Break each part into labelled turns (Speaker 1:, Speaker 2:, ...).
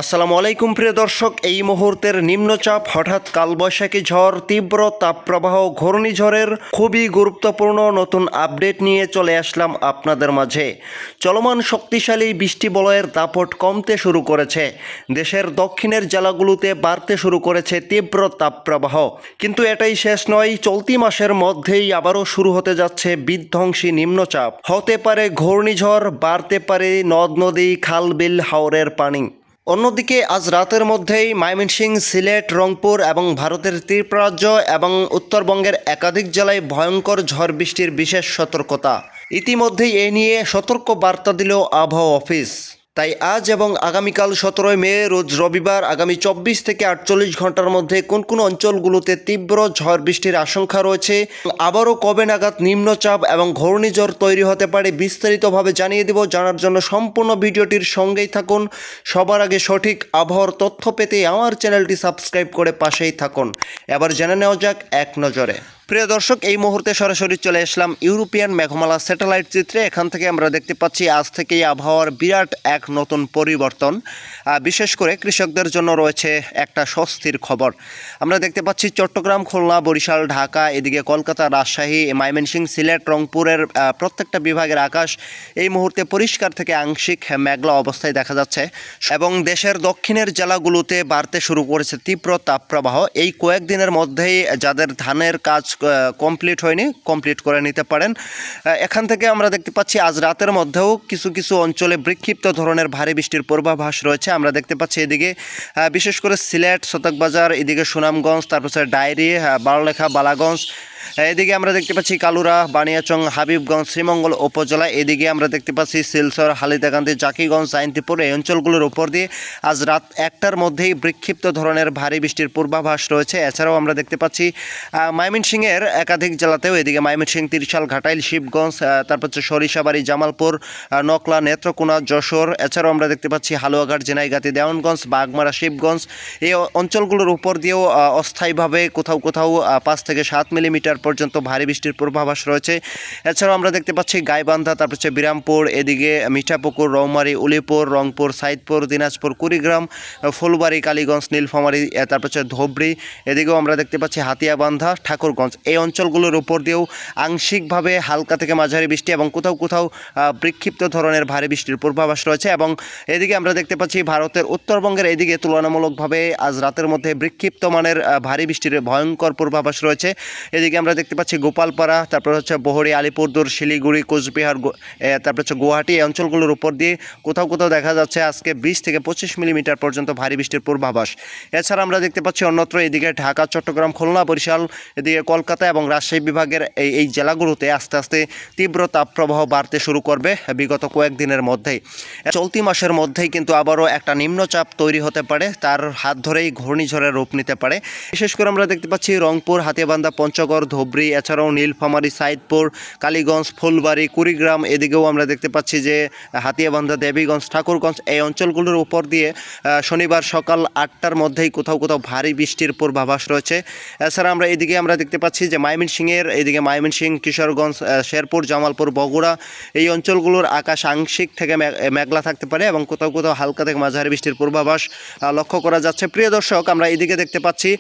Speaker 1: আসসালামু আলাইকুম প্রিয় দর্শক, এই মুহূর্তের নিম্নচাপ, হঠাৎ কালবৈশাখী ঝড়, তীব্র তাপপ্রবাহ, ঘূর্ণিঝড়ের খুবই গুরুত্বপূর্ণ নতুন আপডেট নিয়ে চলে আসলাম আপনাদের মাঝে। চলমান শক্তিশালী বৃষ্টি বলয়ের দাপট কমতে শুরু করেছে। দেশের দক্ষিণের জেলাগুলোতে বাড়তে শুরু করেছে তীব্র তাপপ্রবাহ। কিন্তু এটাই শেষ নয়, চলতি মাসের মধ্যেই আবারও শুরু হতে যাচ্ছে বিধ্বংসী নিম্নচাপ। হতে পারে ঘূর্ণিঝড়, বাড়তে পারে নদ নদী, খাল বিল, হাওরের পানি। অন্যদিকে আজ রাতের মধ্যেই ময়মনসিংহ, সিলেট, রংপুর এবং ভারতের ত্রিপুরাজ্য এবং উত্তরবঙ্গের একাধিক জেলায় ভয়ঙ্কর ঝড় বৃষ্টির বিশেষ সতর্কতা। ইতিমধ্যেই এ নিয়ে সতর্ক বার্তা দিল আবহাওয়া অফিস। তাই আজ এবং আগামীকাল 17 মে রোজ রবিবার আগামী 24 থেকে 48 ঘন্টার মধ্যে কোন কোন অঞ্চলগুলোতে তীব্র ঝড় বৃষ্টির আশঙ্কা রয়েছে, আবারও কবে নাগাদ নিম্নচাপ এবং ঘূর্ণিঝড় তৈরি হতে পারে বিস্তারিতভাবে জানিয়ে দেব। জানার জন্য সম্পূর্ণ ভিডিওটির সঙ্গেই থাকুন। সবার আগে সঠিক আবহাওয়ার তথ্য পেতে আমার চ্যানেলটি সাবস্ক্রাইব করে পাশেই থাকুন। এবার জেনে নেওয়া যাক এক নজরে। প্রিয় দর্শক, এই মুহূর্তে সরাসরি চলে আসলাম ইউরোপিয়ান মেঘমালা স্যাটেলাইট চিত্রে। এখান থেকে আমরা দেখতে পাচ্ছি আজ থেকেই আবহাওয়ার বিরাট এক নতুন পরিবর্তন। বিশেষ করে কৃষকদের জন্য রয়েছে একটা স্বস্তির খবর। আমরা দেখতে পাচ্ছি চট্টগ্রাম, খুলনা, বরিশাল, ঢাকা, এদিকে কলকাতা, রাজশাহী, ময়মনসিংহ, সিলেট, রংপুরের প্রত্যেকটা বিভাগের আকাশ এই মুহূর্তে পরিষ্কার থেকে আংশিক মেঘলা অবস্থায় দেখা যাচ্ছে এবং দেশের দক্ষিণের জেলাগুলোতে বাড়তে শুরু করেছে তীব্র তাপপ্রবাহ। এই কয়েকদিনের মধ্যেই যাদের ধানের কাজ কমপ্লিট হয়নি, কমপ্লিট করে নিতে পারেন। এখান থেকে আমরা দেখতে পাচ্ছি আজ রাতের মধ্যেও কিছু কিছু অঞ্চলে বিক্ষিপ্ত ধরনের ভারী বৃষ্টির পূর্বাভাস রয়েছে। আমরা দেখতে পাচ্ছি এদিকে বিশেষ করে সিলেট, শতকবাজার, এদিকে সুনামগঞ্জ, তারপর ডায়েরি, বারলেখা, বালাগঞ্জ, এদিকে আমরা দেখতে পাচ্ছি কালুরা, বানিয়াচং, হাবিবগঞ্জ, শ্রীমঙ্গল উপজেলা, এদিকে আমরা দেখতে পাচ্ছি শিলচর, হালিদাকান্দি, জাকিগঞ্জ, জাইন্তিপুর, এই অঞ্চলগুলোর উপর দিয়ে আজ রাত 1টার মধ্যেই বিক্ষিপ্ত ধরনের ভারী বৃষ্টির পূর্বাভাস রয়েছে। এছাড়াও আমরা দেখতে পাচ্ছি ময়মনসিংহের একাধিক জেলাতেও, এদিকে ময়মনসিংহ, তিরশাল, ঘাটাইল, শিবগঞ্জ, তারপর হচ্ছে সরিষাবাড়ি, জামালপুর, নকলা, নেত্রকোনা, যশোর, এছাড়াও আমরা দেখতে পাচ্ছি হালুয়াঘাট, জেনাইগাতি, দেওয়ানগঞ্জ, বাগমারা, শিবগঞ্জ, এই অঞ্চলগুলোর উপর দিয়েও অস্থায়ীভাবে কোথাও কোথাও 5 থেকে 7 মিলিমিটার পর্যন্ত ভারী বৃষ্টির পূর্বাভাস রয়েছে। এছাড়াও আমরা দেখতে পাচ্ছি গাইবান্ধা, তারপর হচ্ছে বিরামপুর, এদিকে মিঠাপুকুর, রৌমারী, উলিপুর, রংপুর, সাইদপুর, দিনাজপুর, কুড়িগ্রাম, ফুলবাড়ি, কালীগঞ্জ, নীলফামারী, তারপর হচ্ছে ধোবড়ি, এদিকেও আমরা দেখতে পাচ্ছি হাতিয়াবান্ধা, ঠাকুরগঞ্জ, এই অঞ্চলগুলোর উপর দিয়েও আংশিকভাবে হালকা থেকে মাঝারি বৃষ্টি এবং কোথাও কোথাও বিক্ষিপ্ত ধরনের ভারী বৃষ্টির পূর্বাভাস রয়েছে। এবং এদিকে আমরা দেখতে পাচ্ছি ভারতের উত্তরবঙ্গের এদিকে তুলনামূলকভাবে আজ রাতের মধ্যে বিক্ষিপ্ত মানের ভারী বৃষ্টির ভয়ঙ্কর পূর্বাভাস রয়েছে। এদিকে আমরা দেখতে পাচ্ছি গোপালপাড়া, তারপর হচ্ছে বহরি, আলিপুরদুয়ার, শিলিগুড়ি, কোচবিহার, তারপর হচ্ছে গুয়াহাটি, এই অঞ্চলগুলোর উপর দিয়ে কোথাও কোথাও দেখা যাচ্ছে আজকে 20 থেকে 25 মিলিমিটার পর্যন্ত ভারী বৃষ্টির পূর্বাভাস। এছাড়া আমরা দেখতে পাচ্ছি অন্যত্র এদিকে ঢাকা, চট্টগ্রাম, খুলনা, বরিশাল, এদিকে কলকাতা এবং রাজশাহী বিভাগের এই জেলাগুলোতে আস্তে আস্তে তীব্র তাপপ্রবাহ বাড়তে শুরু করবে বিগত কয়েকদিনের মধ্যেই। চলতি মাসের মধ্যেই কিন্তু আবারও একটা নিম্নচাপ তৈরি হতে পারে, তার হাত ধরেই ঘূর্ণিঝড়ের রূপ নিতে পারে। বিশেষ করে আমরা দেখতে পাচ্ছি রংপুর, হাতিয়াবান্ধা, পঞ্চগড়, ধোবড়ি, এছাড়াও নীলফামারী, সাইদপুর, কালীগঞ্জ, ফুলবাড়ি, কুড়িগ্রাম, এদিকেও আমরা দেখতে পাচ্ছি যে হাতিয়াবান্ধা, দেবীগঞ্জ, ঠাকুরগঞ্জ, এই অঞ্চলগুলোর উপর দিয়ে শনিবার সকাল 8টার মধ্যেই কোথাও কোথাও ভারী বৃষ্টির পূর্বাভাস রয়েছে। এছাড়া আমরা এদিকে আমরা দেখতে পাচ্ছি যে ময়মনসিংহের এদিকে ময়মনসিংহ, কিশোরগঞ্জ, শেরপুর, জামালপুর, বগুড়া, এই অঞ্চলগুলোর আকাশ আংশিক থেকে মেঘলা থাকতে পারে এবং কোথাও কোথাও হালকা থেকে মাঝারি বৃষ্টির পূর্বাভাস লক্ষ্য করা যাচ্ছে। প্রিয় দর্শক, আমরা এদিকে দেখতে পাচ্ছি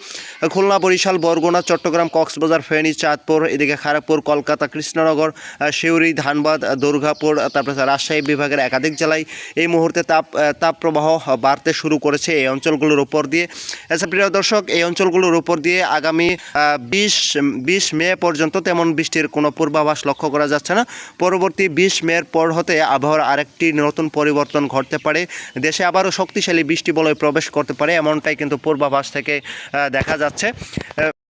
Speaker 1: খুলনা, বরিশাল, বরগুনা, চট্টগ্রাম, কক্সবাজার, ফেনী, চাঁদপুর, এদিকে খড়গপুর, কলকাতা, কৃষ্ণনগর, সিউড়ি, ধানবাদ, দুর্গাপুর, তারপরে রাজশাহী বিভাগের একাধিক জেলায় এই মুহূর্তে তাপপ্রবাহ বাড়তে শুরু করেছে এই অঞ্চলগুলোর উপর দিয়ে। আচ্ছা প্রিয় দর্শক, এই অঞ্চলগুলোর উপর দিয়ে আগামী 20 মে পর্যন্ত তেমন বৃষ্টির কোনো পূর্বাভাস লক্ষ্য করা যাচ্ছে না। পরবর্তী 20 মের পর হতে আবহাওয়ার আরেকটি নতুন পরিবর্তন ঘটতে পারে, দেশে আবারও শক্তিশালী বৃষ্টি বলয় প্রবেশ করতে পারে, এমনটাই কিন্তু পূর্বাভাস থেকে দেখা যাচ্ছে।